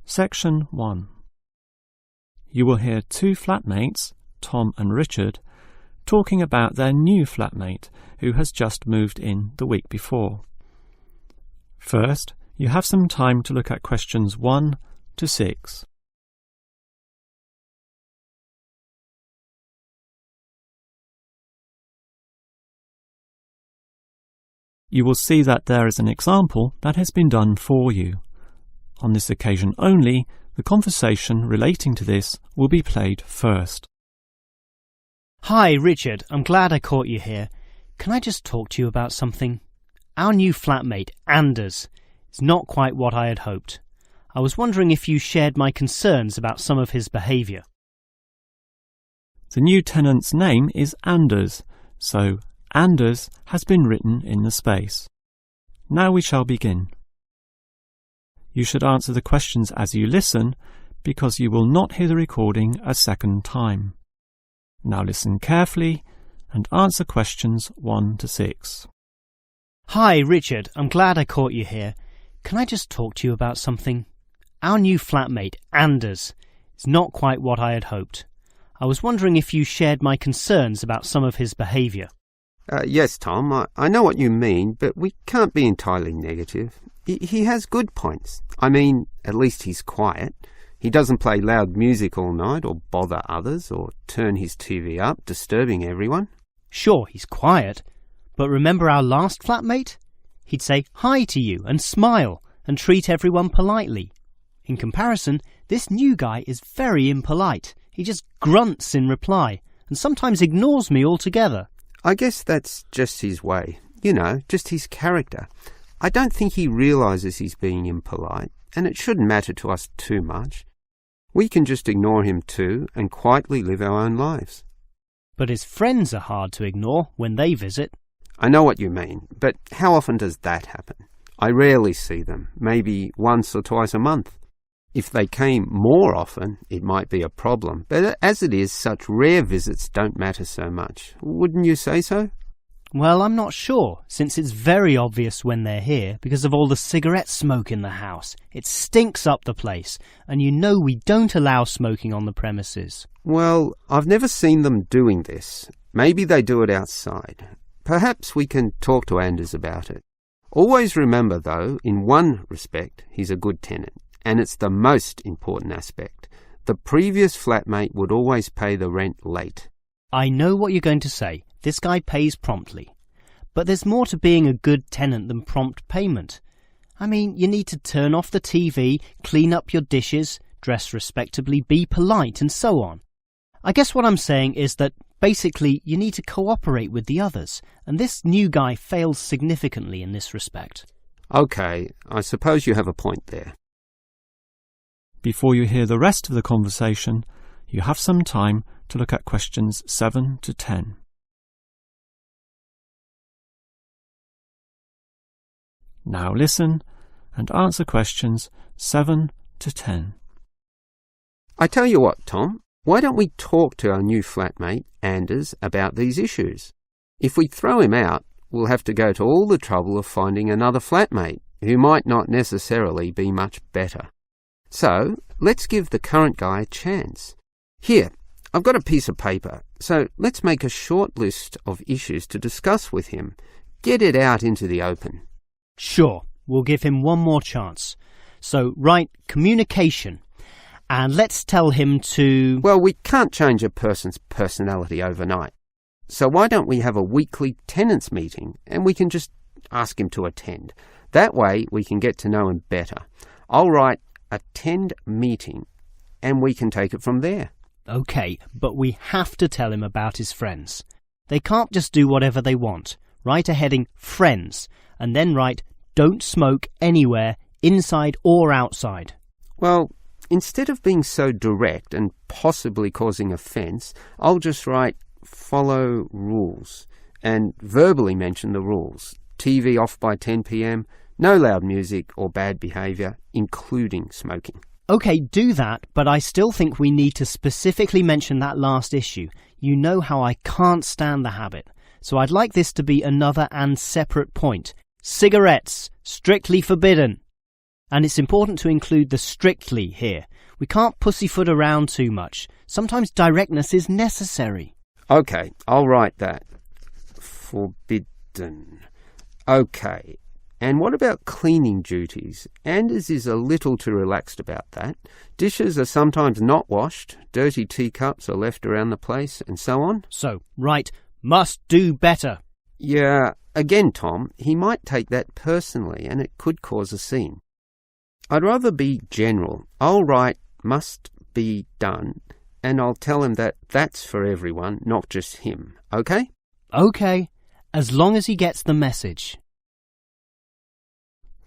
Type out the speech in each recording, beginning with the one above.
Section 1. You will hear two flatmates, Tom and Richard, talking about their new flatmate who has just moved in the week before. First, you have some time to look at questions 1 to 6. You will see that there is an example that has been done for you. On this occasion only, the conversation relating to this will be played first. Hi, Richard. I'm glad I caught you here. Can I just talk to you about something? Our new flatmate, Anders, is not quite what I had hoped. I was wondering if you shared my concerns about some of his behaviour. The new tenant's name is Anders, so Anders has been written in the space. Now we shall begin. You should answer the questions as you listen, because you will not hear the recording a second time. Now listen carefully and answer questions 1 to 6. Hi, Richard. I'm glad I caught you here. Can I just talk to you about something? Our new flatmate, Anders, is not quite what I had hoped. I was wondering if you shared my concerns about some of his behaviour. Yes, Tom, I know what you mean, but we can't be entirely negative. He has good points. I mean, at least he's quiet. He doesn't play loud music all night or bother others or turn his TV up, disturbing everyone. Sure, he's quiet, but remember our last flatmate? He'd say hi to you and smile and treat everyone politely. In comparison, this new guy is very impolite. He just grunts in reply and sometimes ignores me altogether. I guess that's just his way. You know, just his character. I don't think he realises he's being impolite, and it shouldn't matter to us too much. We can just ignore him too and quietly live our own lives. But his friends are hard to ignore when they visit. I know what you mean, but how often does that happen? I rarely see them, maybe once or twice a month. If they came more often, it might be a problem, but as it is, such rare visits don't matter so much. Wouldn't you say so? Well, I'm not sure, since it's very obvious when they're here because of all the cigarette smoke in the house. It stinks up the place, and you know we don't allow smoking on the premises. Well, I've never seen them doing this. Maybe they do it outside. Perhaps we can talk to Anders about it. Always remember, though, in one respect, he's a good tenant. And it's the most important aspect. The previous flatmate would always pay the rent late. I know what you're going to say. This guy pays promptly. But there's more to being a good tenant than prompt payment. I mean, you need to turn off the TV, clean up your dishes, dress respectably, be polite, and so on. I guess what I'm saying is that basically you need to cooperate with the others, and this new guy fails significantly in this respect. Okay, I suppose you have a point there. Before you hear the rest of the conversation, you have some time to look at questions 7 to 10. Now listen and answer questions 7 to 10. I tell you what, Tom, why don't we talk to our new flatmate, Anders, about these issues? If we throw him out, we'll have to go to all the trouble of finding another flatmate, who might not necessarily be much better. So, let's give the current guy a chance. Here, I've got a piece of paper, so let's make a short list of issues to discuss with him. Get it out into the open. Sure, we'll give him one more chance. So, write communication, and let's tell him to... Well, we can't change a person's personality overnight. So why don't we have a weekly tenants meeting, and we can just ask him to attend. That way, we can get to know him better. I'll write attend meeting, and we can take it from there. OK, but we have to tell him about his friends. They can't just do whatever they want. Write a heading friends, and then write don't smoke anywhere, inside or outside. Well, instead of being so direct and possibly causing offence, I'll just write follow rules, and verbally mention the rules. TV off by 10 p.m, no loud music or bad behaviour, including smoking. OK, do that, but I still think we need to specifically mention that last issue. You know how I can't stand the habit. So I'd like this to be another and separate point. Cigarettes, strictly forbidden. And it's important to include the strictly here. We can't pussyfoot around too much. Sometimes directness is necessary. OK, I'll write that. Forbidden. OK. And what about cleaning duties? Anders is a little too relaxed about that. Dishes are sometimes not washed, dirty teacups are left around the place, and so on. So, right, must do better. Yeah, again, Tom, he might take that personally and it could cause a scene. I'd rather be general. I'll write must be done and I'll tell him that that's for everyone, not just him. OK? OK, as long as he gets the message.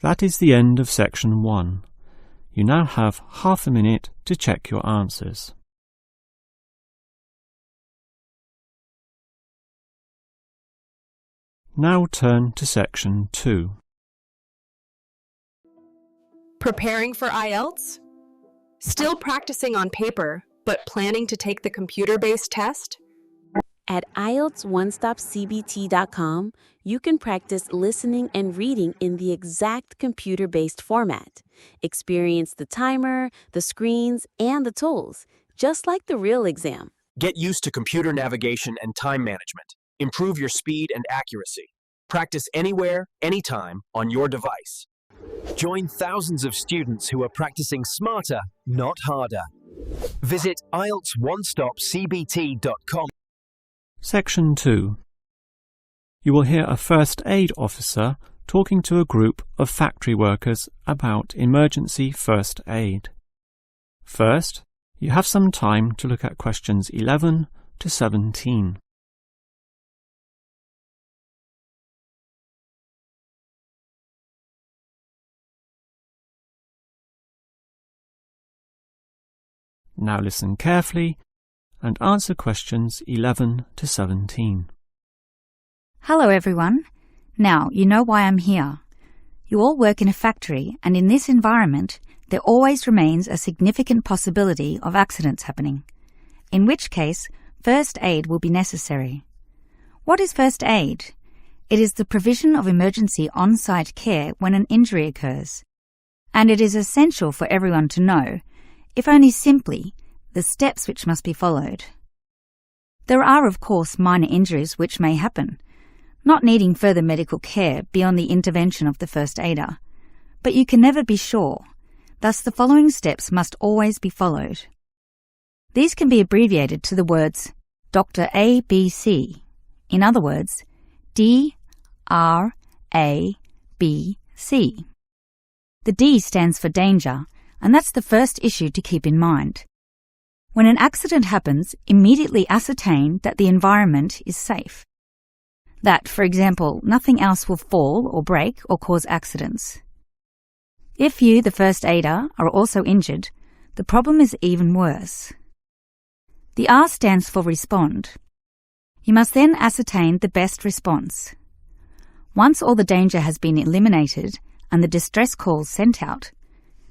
That is the end of section 1. You now have half a minute to check your answers. Now turn to section 2. Preparing for IELTS? Still practicing on paper, but planning to take the computer-based test? At IELTS1stopcbt.com, you can practice listening and reading in the exact computer-based format. Experience the timer, the screens, and the tools, just like the real exam. Get used to computer navigation and time management. Improve your speed and accuracy. Practice anywhere, anytime, on your device. Join thousands of students who are practicing smarter, not harder. Visit IELTS1stopcbt.com. Section 2. You will hear a first aid officer talking to a group of factory workers about emergency first aid. First, you have some time to look at questions 11 to 17. Now listen carefully and answer questions 11 to 17. Hello everyone. Now you know why I'm here. You all work in a factory, and in this environment there always remains a significant possibility of accidents happening, in which case first aid will be necessary. What is first aid? It is the provision of emergency on-site care when an injury occurs, and it is essential for everyone to know, if only simply, the steps which must be followed. There are, of course, minor injuries which may happen, not needing further medical care beyond the intervention of the first aider, but you can never be sure, thus the following steps must always be followed. These can be abbreviated to the words Dr. ABC, in other words, D-R-A-B-C. The D stands for danger, and that's the first issue to keep in mind. When an accident happens, immediately ascertain that the environment is safe. That, for example, nothing else will fall or break or cause accidents. If you, the first aider, are also injured, the problem is even worse. The R stands for respond. You must then ascertain the best response. Once all the danger has been eliminated and the distress calls sent out,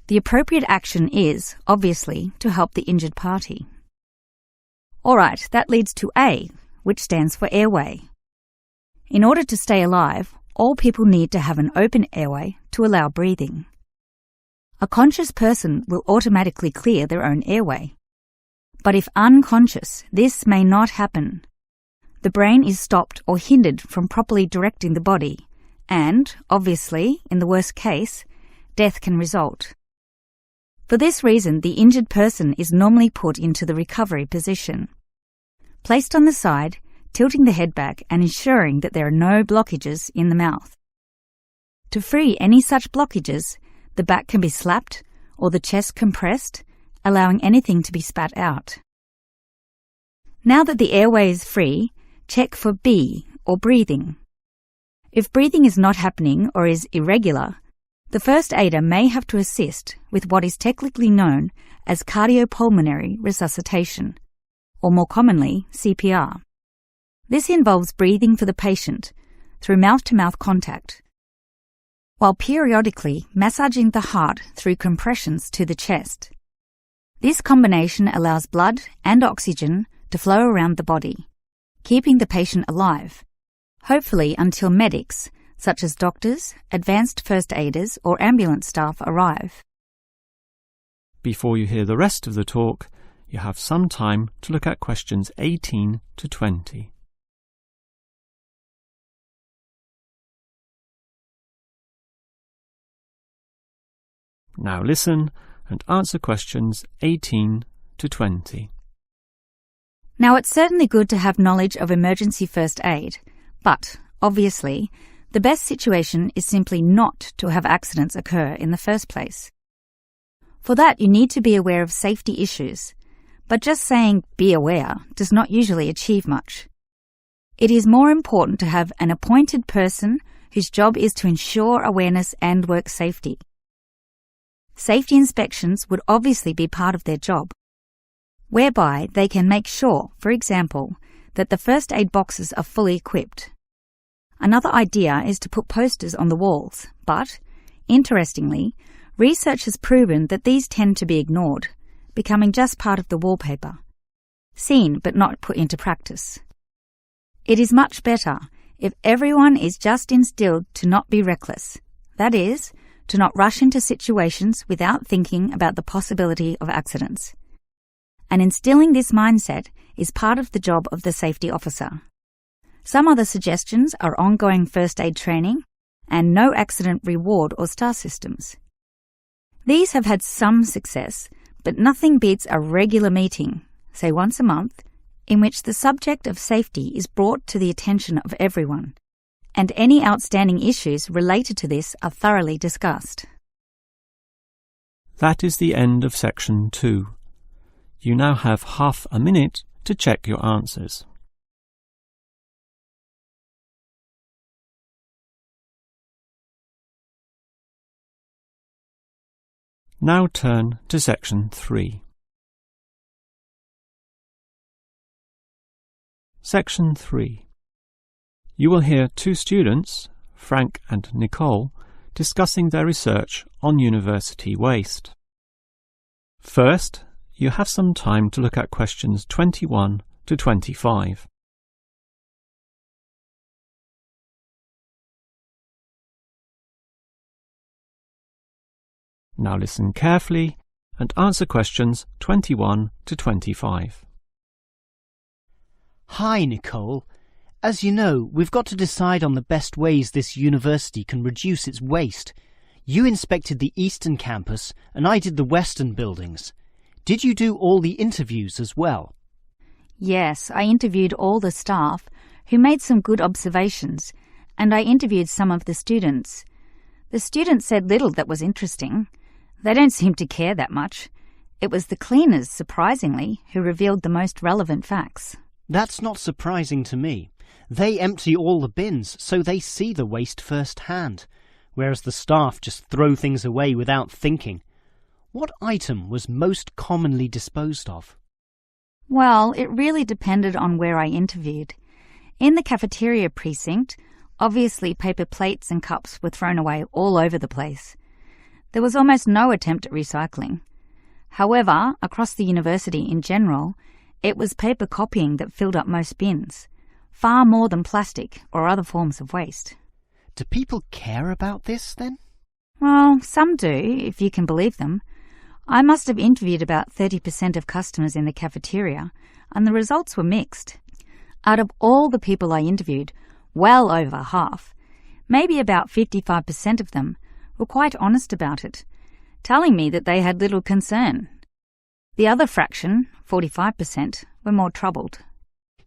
the appropriate action is, obviously, to help the injured party. Alright, that leads to A, which stands for airway. In order to stay alive, all people need to have an open airway to allow breathing. A conscious person will automatically clear their own airway. But if unconscious, this may not happen. The brain is stopped or hindered from properly directing the body, and, obviously, in the worst case, death can result. For this reason, the injured person is normally put into the recovery position. Placed on the side, tilting the head back and ensuring that there are no blockages in the mouth. To free any such blockages, the back can be slapped or the chest compressed, allowing anything to be spat out. Now that the airway is free, check for B, or breathing. If breathing is not happening or is irregular, the first aider may have to assist with what is technically known as cardiopulmonary resuscitation, or more commonly, CPR. This involves breathing for the patient through mouth-to-mouth contact, while periodically massaging the heart through compressions to the chest. This combination allows blood and oxygen to flow around the body, keeping the patient alive, hopefully until medics, such as doctors, advanced first aiders, or ambulance staff arrive. Before you hear the rest of the talk, you have some time to look at questions 18 to 20. Now listen and answer questions 18 to 20. Now, it's certainly good to have knowledge of emergency first aid, but, obviously, the best situation is simply not to have accidents occur in the first place. For that, you need to be aware of safety issues, but just saying "be aware" does not usually achieve much. It is more important to have an appointed person whose job is to ensure awareness and work safety. Safety inspections would obviously be part of their job, whereby they can make sure, for example, that the first aid boxes are fully equipped. Another idea is to put posters on the walls, but, interestingly, research has proven that these tend to be ignored, becoming just part of the wallpaper, seen but not put into practice. It is much better if everyone is just instilled to not be reckless, that is, to not rush into situations without thinking about the possibility of accidents. And instilling this mindset is part of the job of the safety officer. Some other suggestions are ongoing first aid training and no accident reward or star systems. These have had some success, but nothing beats a regular meeting, say once a month, in which the subject of safety is brought to the attention of everyone, and any outstanding issues related to this are thoroughly discussed. That is the end of section 2. You now have half a minute to check your answers. Now turn to section 3. Section 3. You will hear two students, Frank and Nicole, discussing their research on university waste. First, you have some time to look at questions 21 to 25. Now listen carefully and answer questions 21 to 25. Hi, Nicole. As you know, we've got to decide on the best ways this university can reduce its waste. You inspected the eastern campus and I did the western buildings. Did you do all the interviews as well? Yes, I interviewed all the staff, who made some good observations, and I interviewed some of the students. The students said little that was interesting. They don't seem to care that much. It was the cleaners, surprisingly, who revealed the most relevant facts. That's not surprising to me. They empty all the bins, so they see the waste firsthand, whereas the staff just throw things away without thinking. What item was most commonly disposed of? Well, it really depended on where I interviewed. In the cafeteria precinct, obviously paper plates and cups were thrown away all over the place. There was almost no attempt at recycling. However, across the university in general, it was paper copying that filled up most bins, far more than plastic or other forms of waste. Do people care about this, then? Well, some do, if you can believe them. I must have interviewed about 30% of customers in the cafeteria, and the results were mixed. Out of all the people I interviewed, well over half, maybe about 55% of them, were quite honest about it, telling me that they had little concern. The other fraction, 45%, were more troubled.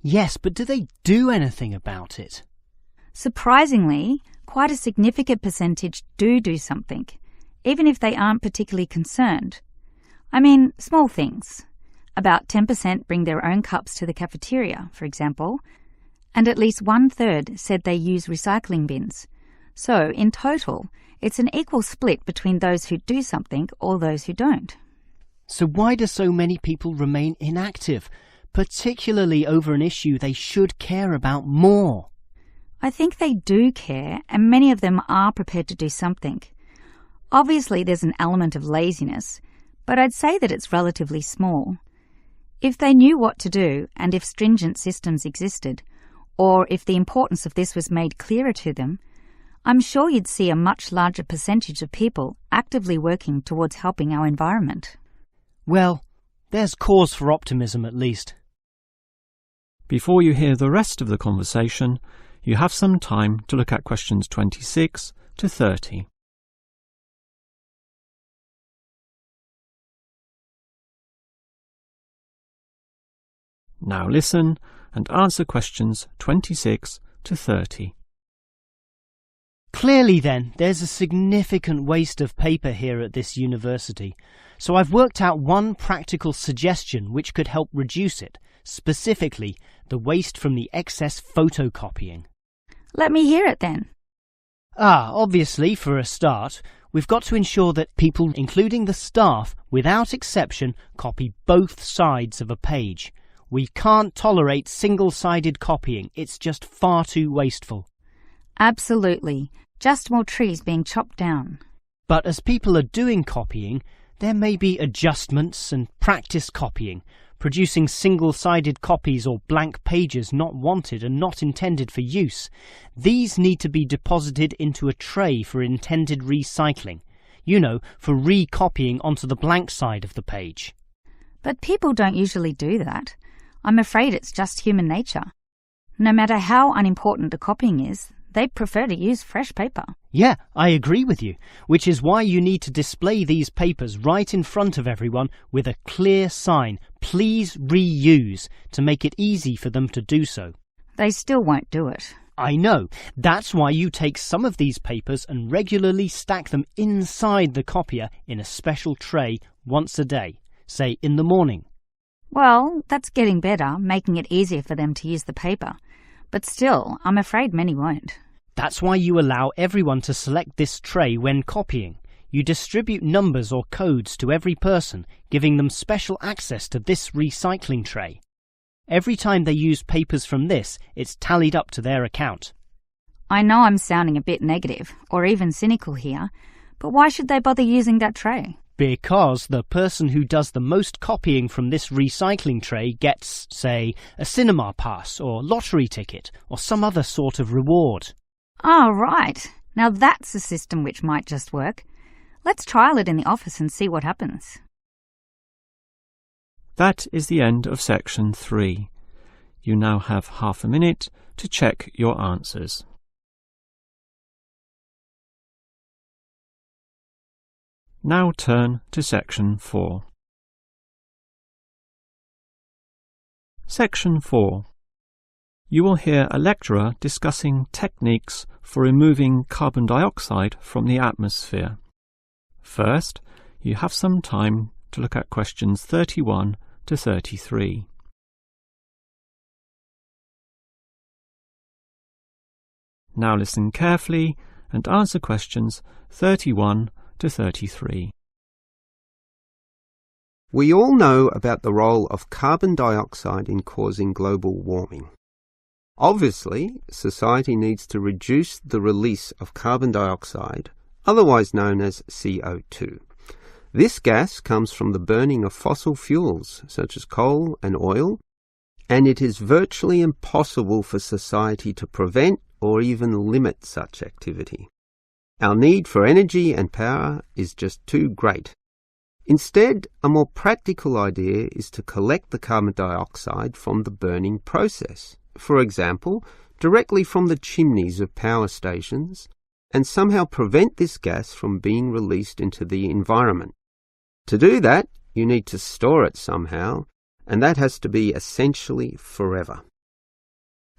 Yes, but do they do anything about it? Surprisingly, quite a significant percentage do something, even if they aren't particularly concerned. I mean, small things. About 10% bring their own cups to the cafeteria, for example, and at least 1/3 said they use recycling bins. So, in total, it's an equal split between those who do something or those who don't. So why do so many people remain inactive, particularly over an issue they should care about more? I think they do care, and many of them are prepared to do something. Obviously, there's an element of laziness, but I'd say that it's relatively small. If they knew what to do, and if stringent systems existed, or if the importance of this was made clearer to them, I'm sure you'd see a much larger percentage of people actively working towards helping our environment. Well, there's cause for optimism at least. Before you hear the rest of the conversation, you have some time to look at questions 26 to 30. Now listen and answer questions 26 to 30. Clearly then, there's a significant waste of paper here at this university, so I've worked out one practical suggestion which could help reduce it, specifically the waste from the excess photocopying. Let me hear it then. Obviously, for a start, we've got to ensure that people, including the staff, without exception, copy both sides of a page. We can't tolerate single-sided copying. It's just far too wasteful. Absolutely. Just more trees being chopped down. But as people are doing copying, there may be adjustments and practice copying, producing single-sided copies or blank pages not wanted and not intended for use. These need to be deposited into a tray for intended recycling. You know, for recopying onto the blank side of the page. But people don't usually do that. I'm afraid it's just human nature. No matter how unimportant the copying is, they prefer to use fresh paper. Yeah, I agree with you, which is why you need to display these papers right in front of everyone with a clear sign, "Please reuse," to make it easy for them to do so. They still won't do it. I know. That's why you take some of these papers and regularly stack them inside the copier in a special tray once a day, say in the morning. Well, that's getting better, making it easier for them to use the paper. But still, I'm afraid many won't. That's why you allow everyone to select this tray when copying. You distribute numbers or codes to every person, giving them special access to this recycling tray. Every time they use papers from this, it's tallied up to their account. I know I'm sounding a bit negative, or even cynical here, but why should they bother using that tray? Because the person who does the most copying from this recycling tray gets, say, a cinema pass or lottery ticket or some other sort of reward. Oh, right. Now that's a system which might just work. Let's trial it in the office and see what happens. That is the end of section 3. You now have half a minute to check your answers. Now turn to section 4. Section 4. You will hear a lecturer discussing techniques for removing carbon dioxide from the atmosphere. First, you have some time to look at questions 31 to 33. Now listen carefully and answer questions 31 to 33. We all know about the role of carbon dioxide in causing global warming. Obviously, society needs to reduce the release of carbon dioxide, otherwise known as CO2. This gas comes from the burning of fossil fuels, such as coal and oil, and it is virtually impossible for society to prevent or even limit such activity. Our need for energy and power is just too great. Instead, a more practical idea is to collect the carbon dioxide from the burning process, for example, directly from the chimneys of power stations, and somehow prevent this gas from being released into the environment. To do that, you need to store it somehow, and that has to be essentially forever.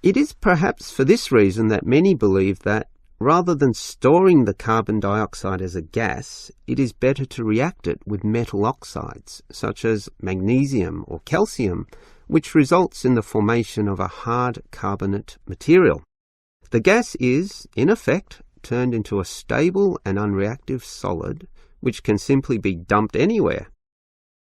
It is perhaps for this reason that many believe that, rather than storing the carbon dioxide as a gas, it is better to react it with metal oxides, such as magnesium or calcium, which results in the formation of a hard carbonate material. The gas is, in effect, turned into a stable and unreactive solid, which can simply be dumped anywhere.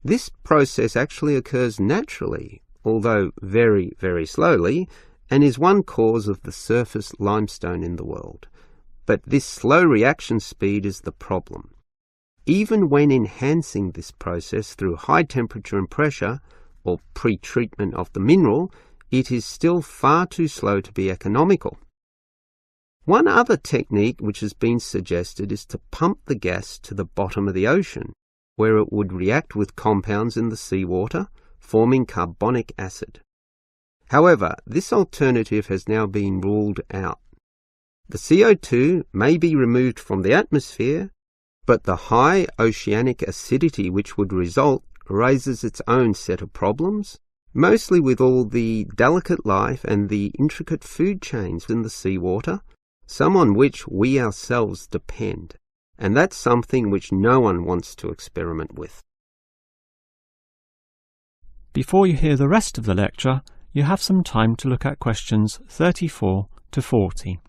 This process actually occurs naturally, although very, very slowly, and is one cause of the surface limestone in the world. But this slow reaction speed is the problem. Even when enhancing this process through high temperature and pressure, or pre-treatment of the mineral, it is still far too slow to be economical. One other technique which has been suggested is to pump the gas to the bottom of the ocean, where it would react with compounds in the seawater, forming carbonic acid. However, this alternative has now been ruled out. The CO2 may be removed from the atmosphere, but the high oceanic acidity which would result raises its own set of problems, mostly with all the delicate life and the intricate food chains in the seawater, some on which we ourselves depend, and that's something which no one wants to experiment with. Before you hear the rest of the lecture, you have some time to look at questions 34 to 40.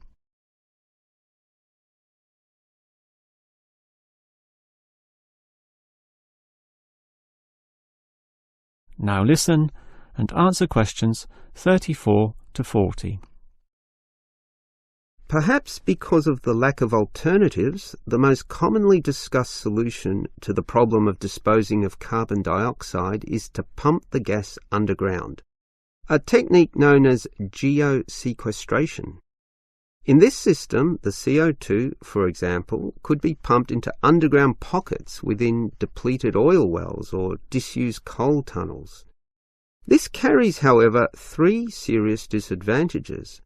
Now listen and answer questions 34 to 40. Perhaps because of the lack of alternatives, the most commonly discussed solution to the problem of disposing of carbon dioxide is to pump the gas underground, a technique known as geosequestration. In this system, the CO2, for example, could be pumped into underground pockets within depleted oil wells or disused coal tunnels. This carries, however, three serious disadvantages,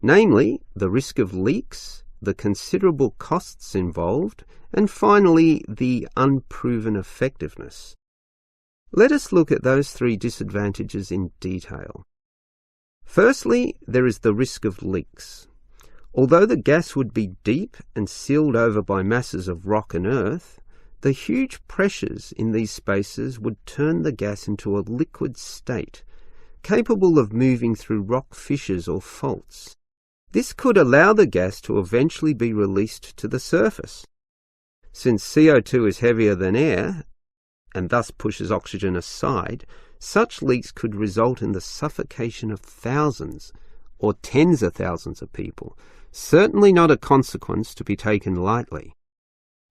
namely the risk of leaks, the considerable costs involved, and finally the unproven effectiveness. Let us look at those three disadvantages in detail. Firstly, there is the risk of leaks. Although the gas would be deep and sealed over by masses of rock and earth, the huge pressures in these spaces would turn the gas into a liquid state, capable of moving through rock fissures or faults. This could allow the gas to eventually be released to the surface. Since CO2 is heavier than air, and thus pushes oxygen aside, such leaks could result in the suffocation of thousands or tens of thousands of people, certainly not a consequence to be taken lightly.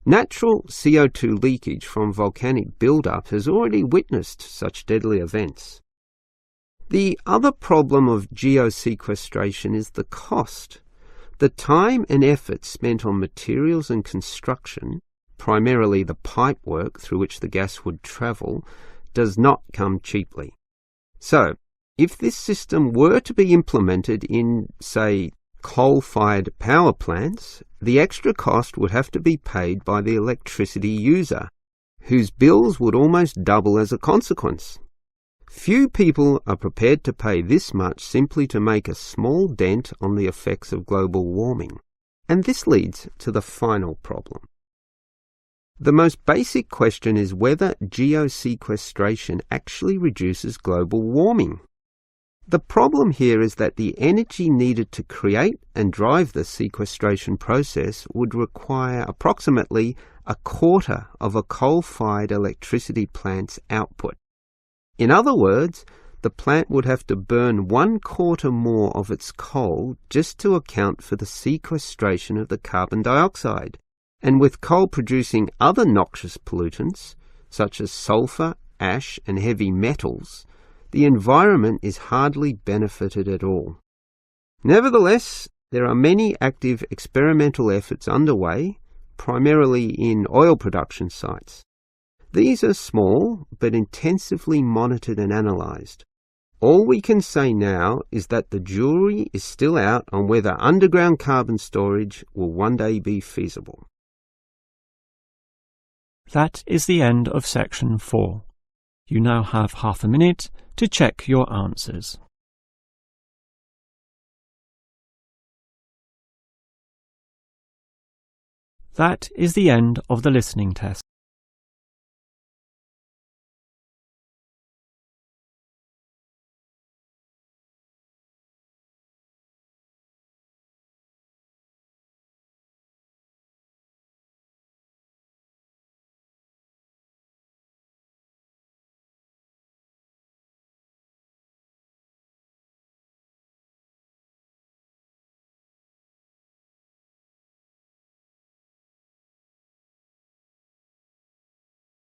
Natural CO2 leakage from volcanic buildup has already witnessed such deadly events. The other problem of geosequestration is the cost. The time and effort spent on materials and construction, primarily the pipework through which the gas would travel, does not come cheaply. So, if this system were to be implemented in, say, coal-fired power plants, the extra cost would have to be paid by the electricity user, whose bills would almost double as a consequence. Few people are prepared to pay this much simply to make a small dent on the effects of global warming. And this leads to the final problem. The most basic question is whether geosequestration actually reduces global warming. The problem here is that the energy needed to create and drive the sequestration process would require approximately a quarter of a coal-fired electricity plant's output. In other words, the plant would have to burn 1/4 more of its coal just to account for the sequestration of the carbon dioxide. And with coal producing other noxious pollutants, such as sulfur, ash, and heavy metals, the environment is hardly benefited at all. Nevertheless, there are many active experimental efforts underway, primarily in oil production sites. These are small, but intensively monitored and analysed. All we can say now is that the jury is still out on whether underground carbon storage will one day be feasible. That is the end of section 4. You now have half a minute to check your answers. That is the end of the listening test.